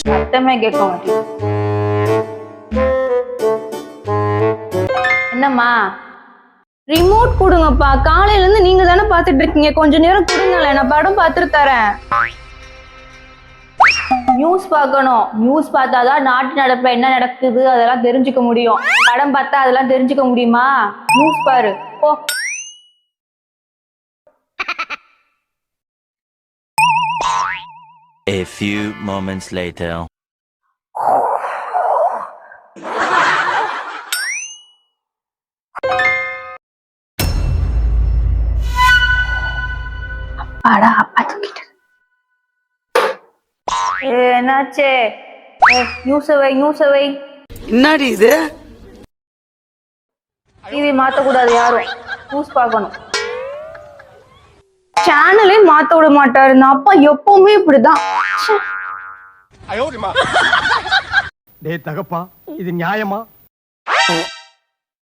சத்தமே கேட்க மாட்டேங்குது. என்னம்மா? ரிமோட் கொடுங்கப்பா. காலையில இருந்து நீங்க தானே பாத்துட்டு இருக்கீங்க. கொஞ்ச நேரம் கொடுங்களேன், நான் படம் பார்த்துட்டு தரேன். நியூஸ் பார்க்கணும். நியூஸ் பார்த்தாதான் நாட்டு நடப்புல என்ன நடக்குது அதெல்லாம் தெரிஞ்சுக்க முடியும். படம் பார்த்தா அதெல்லாம் தெரிஞ்சுக்க முடியுமா? நியூஸ் பாரு போ. A few moments later. அடா அப்பா தூக்கிட்டு. என்னாச்சே? நியூஸ் வை. என்னடி இது? டிவி மாத்தக்கூடாது யாரும். நியூஸ் பார்க்கணும். சேனலே மாத்த விட மாட்டாரு. இந்த அப்பா எப்பவுமே இப்படிதான். டேய் தகப்பா, இது நியாயமா?